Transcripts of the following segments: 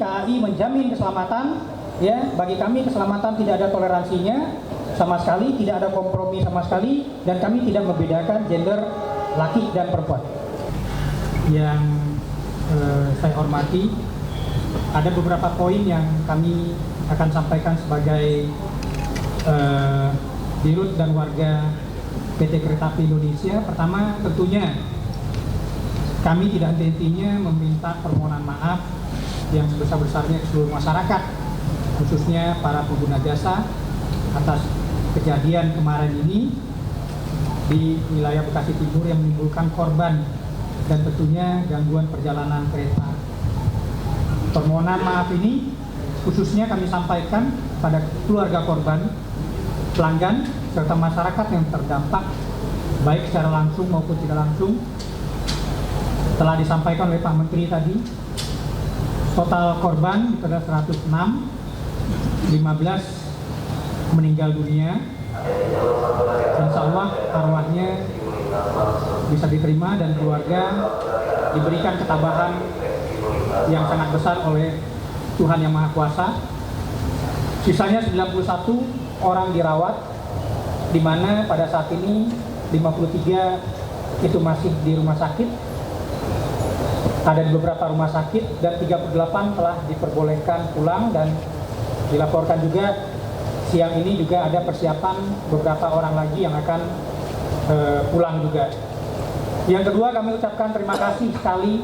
KAI menjamin keselamatan, ya, bagi kami keselamatan tidak ada toleransinya sama sekali, tidak ada kompromi sama sekali, dan kami tidak membedakan gender laki dan perempuan. Yang saya hormati, ada beberapa poin yang kami akan sampaikan sebagai dirut dan warga PT Kereta Api Indonesia. Pertama, tentunya kami tidak henti-hentinya meminta permohonan maaf yang sebesar-besarnya ke seluruh masyarakat, khususnya para pengguna jasa, atas kejadian kemarin ini di wilayah Bekasi Timur yang menimbulkan korban dan tentunya gangguan perjalanan kereta. Permohonan maaf ini khususnya kami sampaikan pada keluarga korban, pelanggan, serta masyarakat yang terdampak baik secara langsung maupun tidak langsung. Telah disampaikan oleh Pak Menteri tadi, total korban adalah 106, 15 meninggal dunia. Insya Allah arwahnya bisa diterima dan keluarga diberikan ketabahan yang sangat besar oleh Tuhan Yang Maha Kuasa. Sisanya 91 orang dirawat, di mana pada saat ini 53 itu masih di rumah sakit. Ada di beberapa rumah sakit dan 38 telah diperbolehkan pulang, dan dilaporkan juga siang ini juga ada persiapan beberapa orang lagi yang akan pulang juga. Yang kedua, kami ucapkan terima kasih sekali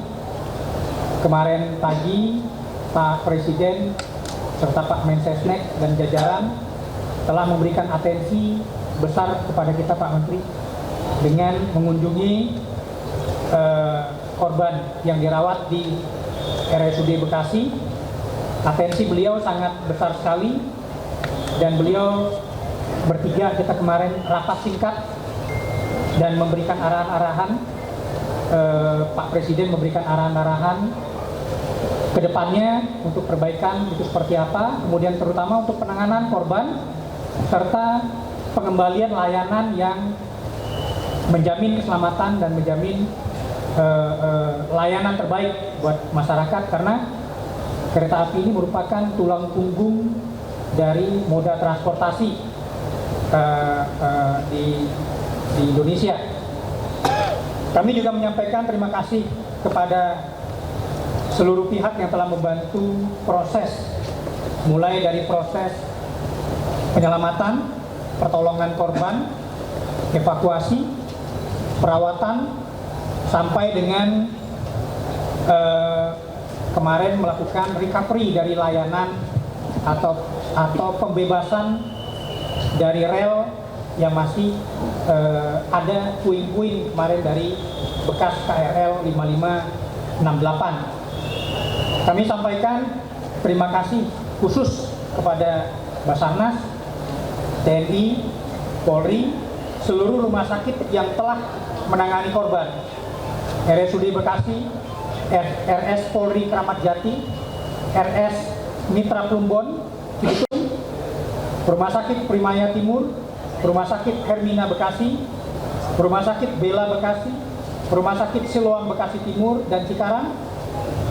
kemarin pagi Pak Presiden serta Pak Mensesnek dan jajaran telah memberikan atensi besar kepada kita Pak Menteri dengan mengunjungi korban yang dirawat di RSUD Bekasi. Atensi beliau sangat besar sekali, dan beliau bertiga kita kemarin rapat singkat dan memberikan arahan-arahan. Pak Presiden memberikan arahan-arahan ke depannya untuk perbaikan itu seperti apa, kemudian terutama untuk penanganan korban serta pengembalian layanan yang menjamin keselamatan dan menjamin layanan terbaik buat masyarakat, karena kereta api ini merupakan tulang punggung dari moda transportasi di Indonesia. Kami juga menyampaikan terima kasih kepada seluruh pihak yang telah membantu proses, mulai dari proses penyelamatan, pertolongan korban, evakuasi, perawatan, sampai dengan kemarin melakukan recovery dari layanan atau pembebasan dari rel yang masih ada puing-puing kemarin dari bekas KRL 5568. Kami sampaikan terima kasih khusus kepada Basarnas, TNI, Polri, seluruh rumah sakit yang telah menangani korban. RSUD Bekasi, RS Polri Kramat Jati, RS Mitra Plumbon, Cibitung, Rumah Sakit Primaya Timur, Rumah Sakit Hermina Bekasi, Rumah Sakit Bella Bekasi, Rumah Sakit Siloam Bekasi Timur dan Cikarang,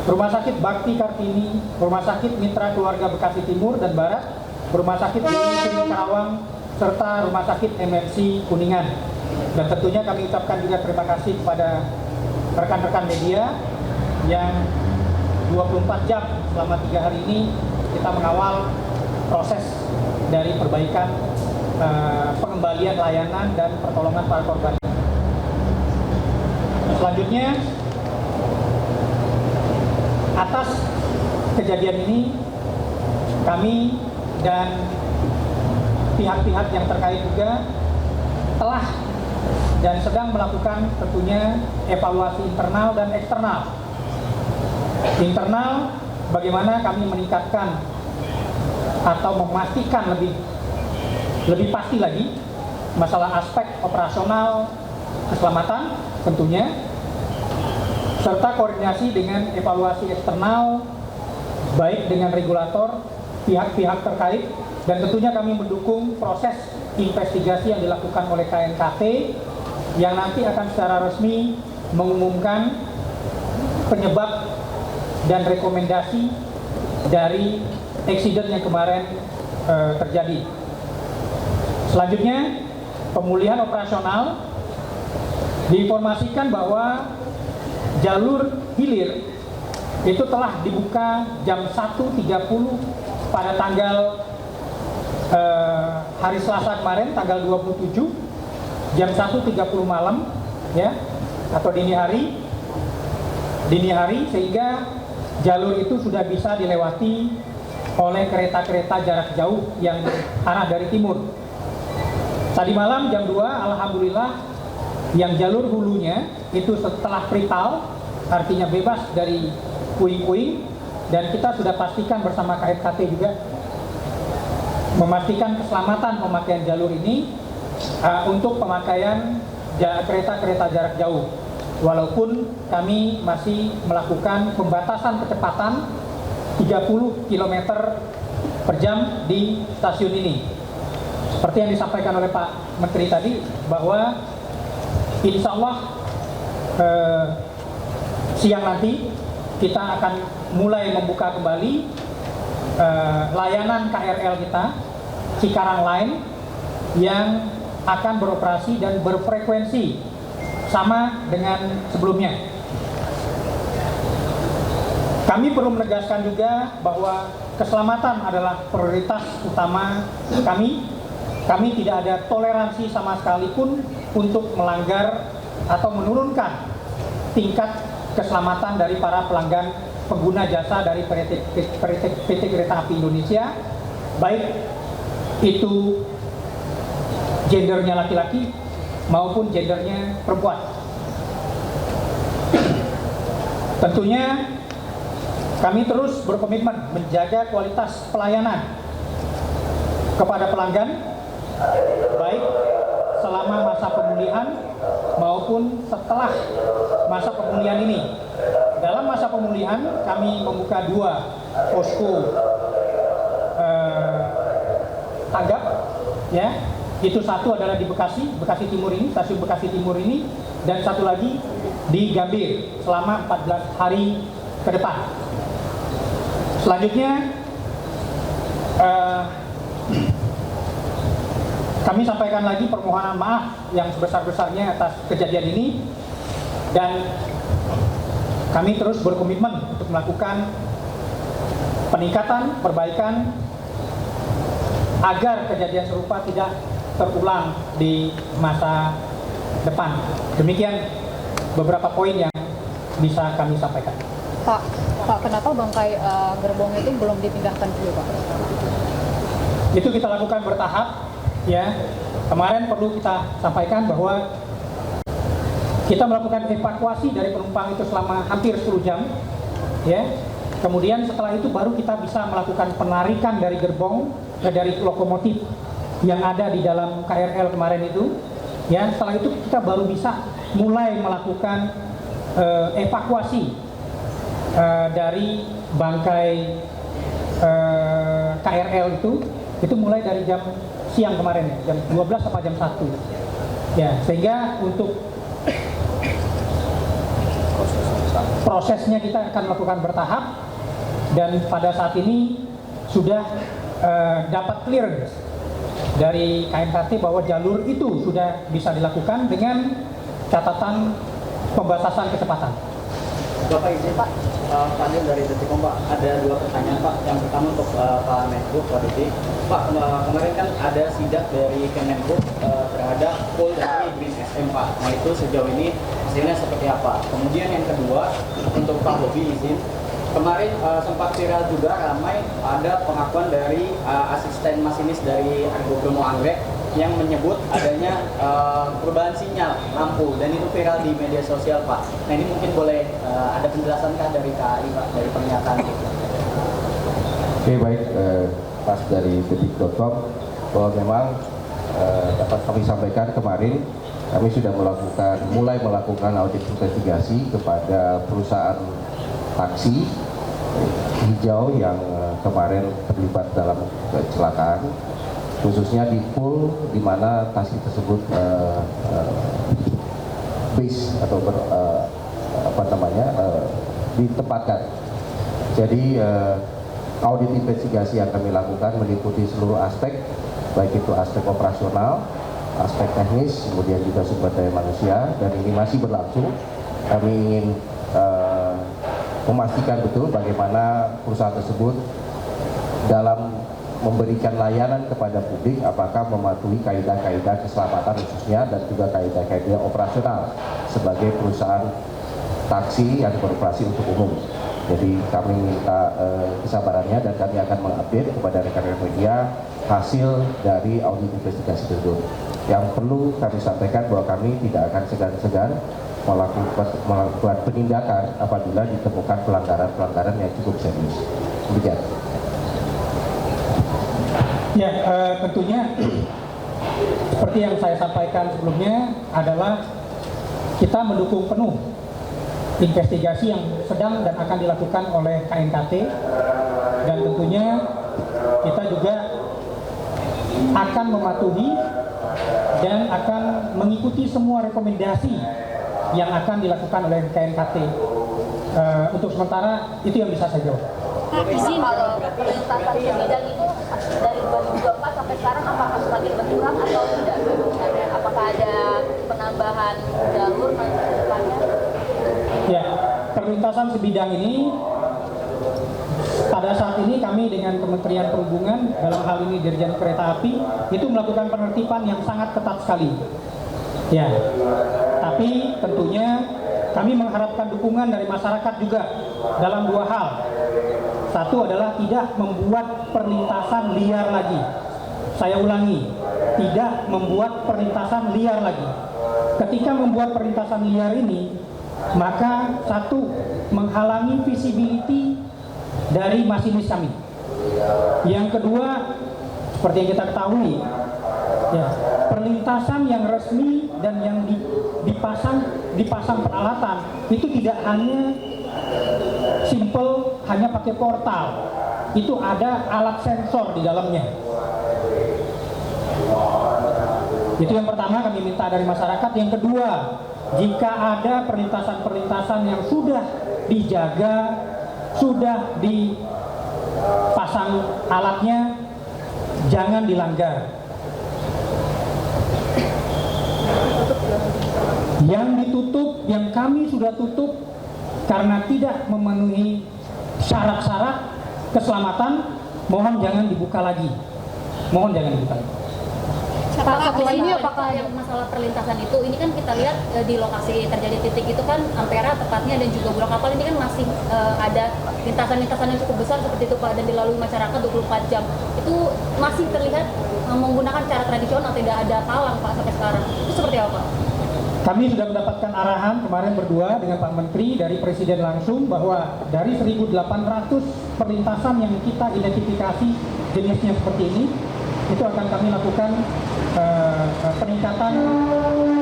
Rumah Sakit Bakti Kartini, Rumah Sakit Mitra Keluarga Bekasi Timur dan Barat, Rumah Sakit Dewi Sri Karawang, serta Rumah Sakit MNC Kuningan. Dan tentunya kami ucapkan juga terima kasih kepada rekan-rekan media yang 24 jam selama 3 hari ini kita mengawal proses dari perbaikan pengembalian layanan dan pertolongan para korban. Selanjutnya, atas kejadian ini kami dan pihak-pihak yang terkait juga telah dan sedang melakukan tentunya evaluasi internal dan eksternal. Internal, bagaimana kami meningkatkan atau memastikan lebih pasti lagi masalah aspek operasional keselamatan tentunya, serta koordinasi dengan evaluasi eksternal baik dengan regulator, pihak-pihak terkait, dan tentunya kami mendukung proses investigasi yang dilakukan oleh KNKT yang nanti akan secara resmi mengumumkan penyebab dan rekomendasi dari eksiden yang kemarin terjadi. Selanjutnya, pemulihan operasional, diinformasikan bahwa jalur hilir itu telah dibuka jam 1.30 pada tanggal hari Selasa kemarin, tanggal 27, jam 1.30 malam, ya, atau dini hari, sehingga jalur itu sudah bisa dilewati oleh kereta-kereta jarak jauh yang arah dari timur. Tadi malam jam 2, alhamdulillah, yang jalur hulunya itu setelah prital, artinya bebas dari puing-puing, dan kita sudah pastikan bersama KNKT juga memastikan keselamatan pemakaian jalur ini untuk pemakaian kereta-kereta jarak jauh. Walaupun kami masih melakukan pembatasan kecepatan 30 km per jam di stasiun ini. Seperti yang disampaikan oleh Pak Menteri tadi, bahwa insya Allah siang nanti kita akan mulai membuka kembali layanan KRL kita, Cikarang Line, yang akan beroperasi dan berfrekuensi sama dengan sebelumnya. Kami perlu menegaskan juga bahwa keselamatan adalah prioritas utama kami. Kami tidak ada toleransi sama sekali pun untuk melanggar atau menurunkan tingkat keselamatan dari para pelanggan pengguna jasa dari PT Kereta Api Indonesia, baik itu gendernya laki-laki maupun gendernya perempuan. Tentunya kami terus berkomitmen menjaga kualitas pelayanan kepada pelanggan, baik selama masa pemulihan maupun setelah masa pemulihan ini. Dalam masa pemulihan kami membuka 2 posko tanggap, ya. Itu satu adalah di Bekasi Timur ini, stasiun Bekasi Timur ini, dan satu lagi di Gambir selama 14 hari ke depan. Selanjutnya kami sampaikan lagi permohonan maaf yang sebesar-besarnya atas kejadian ini, dan kami terus berkomitmen untuk melakukan peningkatan, perbaikan agar kejadian serupa tidak terulang di masa depan. Demikian beberapa poin yang bisa kami sampaikan. Pak, kenapa bangkai gerbong itu belum dipindahkan dulu, Pak? Itu kita lakukan bertahap, ya. Kemarin perlu kita sampaikan bahwa kita melakukan evakuasi dari penumpang itu selama hampir 10 jam, ya. Kemudian setelah itu baru kita bisa melakukan penarikan dari gerbong, dari lokomotif yang ada di dalam KRL kemarin itu, ya. Setelah itu kita baru bisa mulai melakukan evakuasi dari bangkai KRL itu mulai dari jam siang kemarin, jam 12 sampai jam 1, ya. Sehingga untuk prosesnya kita akan melakukan bertahap, dan pada saat ini sudah dapat clearance dari KNKT bahwa jalur itu sudah bisa dilakukan dengan catatan pembatasan kecepatan. Bapak izin Pak, panel dari Detikom Pak, ada 2 pertanyaan Pak. Yang pertama untuk Pak Menko, Pak Diti. Pak, kemarin kan ada sidak dari Kemenko terhadap pool dari Green SM Pak. Nah itu sejauh ini hasilnya seperti apa? Kemudian yang kedua untuk Pak Bobi izin. Kemarin sempat viral juga ramai ada pengakuan dari asisten masinis dari Argo Bromo Anggrek yang menyebut adanya perubahan sinyal lampu, dan itu viral di media sosial Pak. Nah ini mungkin boleh ada penjelasankah dari KAI Pak, dari pernyataan itu? Oke, baik, pas dari detik.com bahwa memang dapat kami sampaikan kemarin kami sudah mulai melakukan audit investigasi kepada perusahaan taksi hijau yang kemarin terlibat dalam kecelakaan, khususnya di pool di mana taksi tersebut base atau ditempatkan. Jadi audit investigasi yang kami lakukan meliputi seluruh aspek, baik itu aspek operasional, aspek teknis, kemudian juga sumber daya manusia, dan ini masih berlangsung. Kami ingin memastikan betul bagaimana perusahaan tersebut dalam memberikan layanan kepada publik, apakah mematuhi kaidah-kaidah keselamatan khususnya dan juga kaidah-kaidah operasional sebagai perusahaan taksi yang beroperasi untuk umum. Jadi kami minta kesabarannya dan kami akan mengupdate kepada rekan-rekan media hasil dari audit investigasi tersebut. Yang perlu kami sampaikan bahwa kami tidak akan segan-segan melakukan penindakan apabila ditemukan pelanggaran-pelanggaran yang cukup serius. Demikian. Ya, tentunya seperti yang saya sampaikan sebelumnya adalah kita mendukung penuh investigasi yang sedang dan akan dilakukan oleh KNKT, dan tentunya kita juga akan mematuhi dan akan mengikuti semua rekomendasi yang akan dilakukan oleh KNKT. Untuk sementara itu yang bisa saya jawab. Izin kalau perlintasan sebidang itu dari 2024 sampai sekarang apakah semakin berkurang atau tidak? Apakah ada penambahan jalur nanti ke depannya? Ya, perlintasan sebidang ini pada saat ini kami dengan Kementerian Perhubungan, dalam hal ini Dirjen Kereta Api, itu melakukan penertiban yang sangat ketat sekali. Ya, tapi tentunya kami mengharapkan dukungan dari masyarakat juga dalam dua hal. Satu adalah tidak membuat perlintasan liar lagi. Saya ulangi, tidak membuat perlintasan liar lagi. Ketika membuat perlintasan liar ini, maka satu, menghalangi visibility dari masinis kami. Yang kedua, seperti yang kita ketahui, ya, perlintasan yang resmi dan yang dipasang peralatan itu tidak hanya simple hanya pakai portal, itu ada alat sensor di dalamnya. Itu yang pertama kami minta dari masyarakat. Yang kedua, jika ada perlintasan-perlintasan yang sudah dijaga, sudah dipasang alatnya, jangan dilanggar. Yang ditutup, yang kami sudah tutup karena tidak memenuhi syarat-syarat keselamatan, mohon jangan dibuka lagi. Mohon jangan dibuka lagi. Pak, satu lagi apakah yang masalah perlintasan itu, ini kan kita lihat di lokasi terjadi titik itu kan Ampera tepatnya dan juga Bulak Kapal ini kan masih ada lintasan-lintasan yang cukup besar seperti itu Pak, dan dilalui masyarakat 24 jam. Itu masih terlihat menggunakan cara tradisional, tidak ada palang Pak sampai sekarang. Itu seperti apa Pak? Kami sudah mendapatkan arahan kemarin berdua dengan Pak Menteri dari Presiden langsung bahwa dari 1.800 perlintasan yang kita identifikasi jenisnya seperti ini, itu akan kami lakukan peningkatan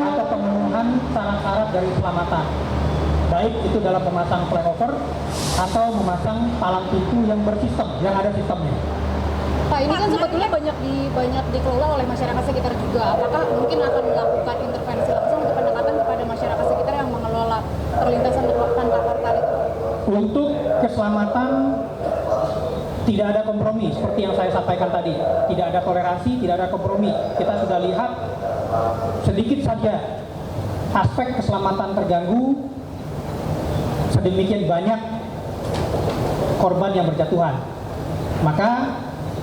atau pemenuhan syarat-syarat dari keselamatan, baik itu dalam memasang flyover atau memasang palang pintu yang bersistem, yang ada sistemnya. Pak, ini kan sebetulnya banyak dikelola oleh masyarakat sekitar juga. Apakah mungkin akan melakukan intervensi langsung untuk pendekatan kepada masyarakat sekitar yang mengelola perlintasan tanpa portal itu? Untuk keselamatan tidak ada kompromi, seperti yang saya sampaikan tadi. Tidak ada toleransi, tidak ada kompromi. Kita sudah lihat sedikit saja aspek keselamatan terganggu, sedemikian banyak korban yang berjatuhan. Maka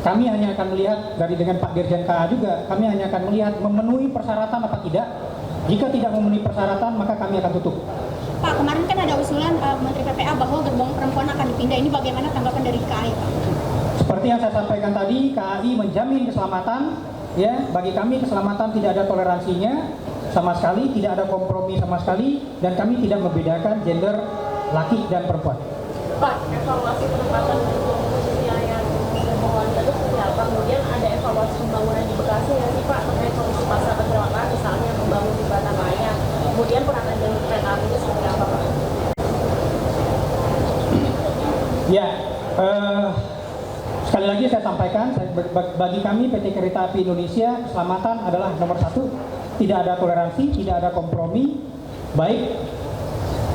kami hanya akan melihat dengan Pak Dirjen KA juga, kami hanya akan melihat memenuhi persyaratan apa tidak. Jika tidak memenuhi persyaratan, maka kami akan tutup. Pak, kemarin kan ada usulan Menteri PPA bahwa gerbong perempuan akan dipindah. Ini bagaimana tanggapan dari KAI, Pak? Seperti yang saya sampaikan tadi, KAI menjamin keselamatan. Ya, bagi kami keselamatan tidak ada toleransinya sama sekali, tidak ada kompromi sama sekali, dan kami tidak membedakan gender laki dan perempuan. Pak, evaluasi penempatan khususnya yang gerbong itu seperti apa? Kemudian ada evaluasi pembangunan di Bekasi ya sih Pak, terkait kondisi pasar pergerakan, misalnya membangun jembatan layang. Kemudian penataan jalur kereta api itu seperti apa Pak? Ya, sekali lagi saya sampaikan, bagi kami PT Kereta Api Indonesia, keselamatan adalah nomor satu. Tidak ada toleransi, tidak ada kompromi, baik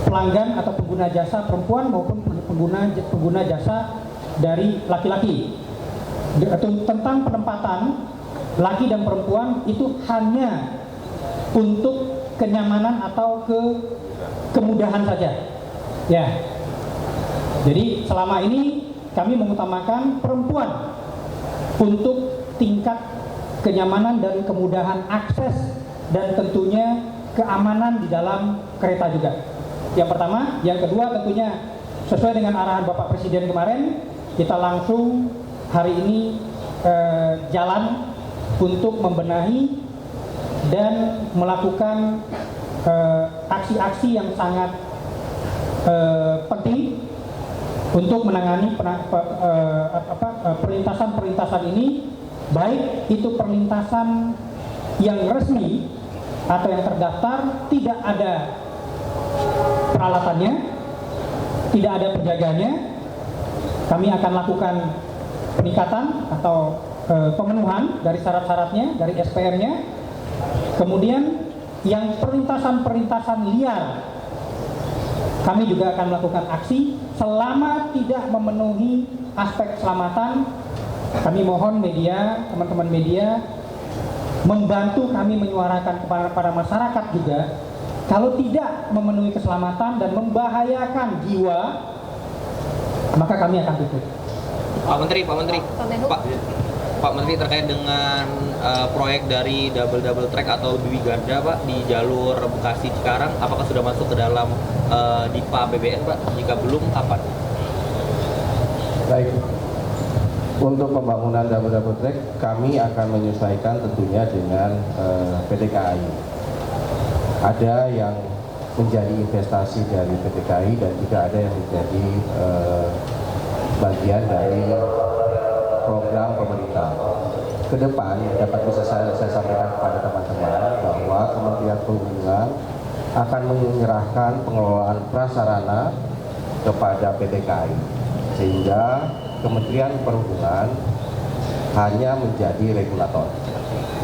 pelanggan atau pengguna jasa perempuan maupun pengguna jasa dari laki-laki. Tentang penempatan laki dan perempuan itu hanya untuk kenyamanan atau kemudahan saja. Ya. Jadi selama ini kami mengutamakan perempuan untuk tingkat kenyamanan dan kemudahan akses dan tentunya keamanan di dalam kereta juga. Yang pertama, yang kedua tentunya sesuai dengan arahan Bapak Presiden kemarin, kita langsung hari ini jalan untuk membenahi dan melakukan aksi-aksi yang sangat penting untuk menangani perlintasan ini, baik itu perlintasan yang resmi atau yang terdaftar, tidak ada peralatannya, tidak ada penjaganya. Kami akan lakukan peningkatan atau pemenuhan dari syarat-syaratnya, dari SPM-nya. Kemudian yang perlintasan-perlintasan liar, kami juga akan melakukan aksi selama tidak memenuhi aspek keselamatan. Kami mohon media, teman-teman media, membantu kami menyuarakan kepada masyarakat juga, kalau tidak memenuhi keselamatan dan membahayakan jiwa, maka kami akan tutup. Pak Menteri, Pak Menteri, terkait dengan proyek dari double track atau Dwi Garda, Pak, di jalur Bekasi Cikarang, apakah sudah masuk ke dalam DIPA APBN, Pak? Jika belum, kapan? Baik. Untuk pembangunan double track, kami akan menyesuaikan tentunya dengan PT KAI. Ada yang menjadi investasi dari PT KAI dan juga ada yang menjadi bagian dari program pemerintah. Ke depan dapat bisa saya sampaikan kepada teman-teman bahwa Kementerian Perhubungan akan menyerahkan pengelolaan prasarana kepada PT KAI, sehingga Kementerian Perhubungan hanya menjadi regulator.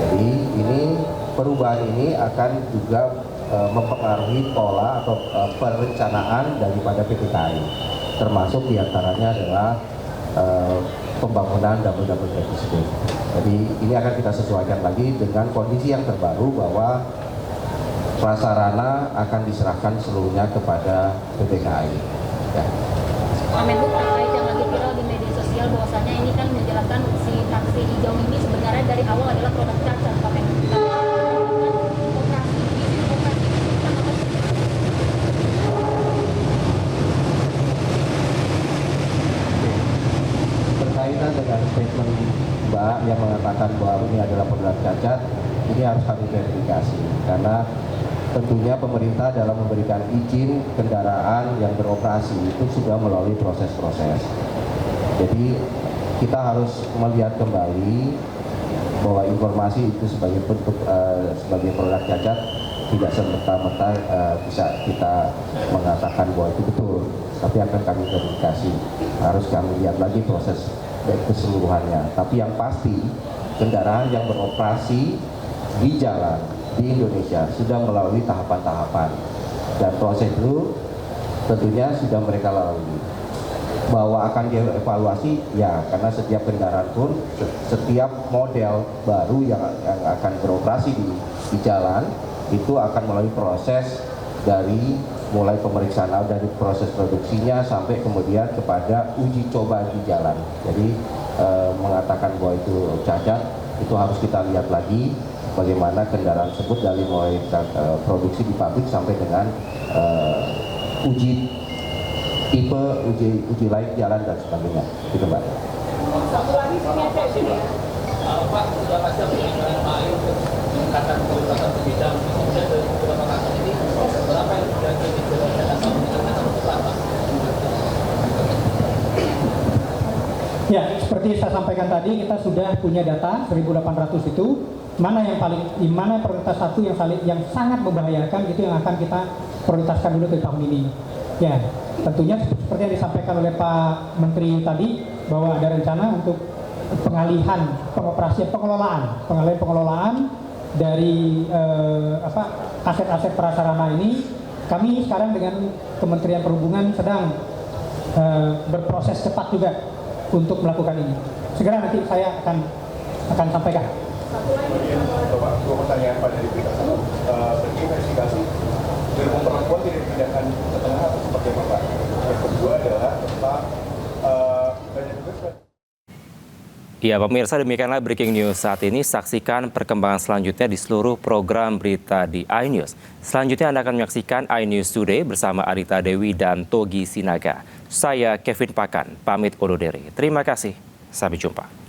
Jadi ini perubahan ini akan juga mempengaruhi pola atau perencanaan daripada PT KAI, termasuk diantaranya adalah pembangunan double track tersebut. Jadi ini akan kita sesuaikan lagi dengan kondisi yang terbaru bahwa prasarana akan diserahkan seluruhnya kepada PT KAI. Ya. Pak Menhub, terkait yang lagi viral di media sosial bahwasanya ini kan menjelaskan si taksi hijau ini sebenarnya dari awal adalah produk cacat, Pak Menhub. Berkaitan dengan statement Mbak yang mengatakan bahwa ini adalah produk cacat, ini harus kami verifikasi karena tentunya pemerintah dalam memberikan izin kendaraan yang beroperasi itu sudah melalui proses-proses. Jadi kita harus melihat kembali bahwa informasi itu sebagai bentuk sebagai produk cacat tidak serta-merta bisa kita mengatakan bahwa itu betul, tapi akan kami verifikasi. Harus kami lihat lagi proses keseluruhannya. Tapi yang pasti kendaraan yang beroperasi di jalan di Indonesia sudah melalui tahapan-tahapan dan prosedur tentunya sudah mereka lalui. Bahwa akan dievaluasi, ya, karena setiap kendaraan pun, setiap model baru yang akan beroperasi di jalan itu akan melalui proses dari mulai pemeriksaan dari proses produksinya sampai kemudian kepada uji coba di jalan. Jadi mengatakan bahwa itu cacat itu harus kita lihat lagi bagaimana kendaraan tersebut dari mulai produksi di pabrik sampai dengan uji tipe, uji layak jalan dan sebagainya. Gitu, Mbak. Satu lagi sini Pak, sudah pasti dengan Pak Ayu meningkatkan kebebasan berbidang, kemudian dari beberapa kasus ini berapa yang sudah dijelaskan atau meningkatkan berapa? Ya, seperti saya sampaikan tadi, kita sudah punya data 1.800 itu, mana prioritas satu yang sangat membahayakan, itu yang akan kita prioritaskan dulu ke tahun ini. Ya, tentunya seperti yang disampaikan oleh Pak Menteri tadi, bahwa ada rencana untuk pengalihan pengelolaan dari aset-aset prasarana ini. Kami sekarang dengan Kementerian Perhubungan sedang berproses cepat juga untuk melakukan ini. Segera nanti saya akan sampaikan. Kemudian Bapak, dua pertanyaan Pak dari berita satu. Berarti investigasi gerbong perempuan tidak dipindahkan ke tengah atau seperti apa Pak? Yang kedua adalah tentang banyak juga. Ya, pemirsa, demikianlah breaking news saat ini. Saksikan perkembangan selanjutnya di seluruh program berita di iNews. Selanjutnya Anda akan menyaksikan iNews Today bersama Arita Dewi dan Togi Sinaga. Saya Kevin Pakan, pamit undur diri. Terima kasih, sampai jumpa.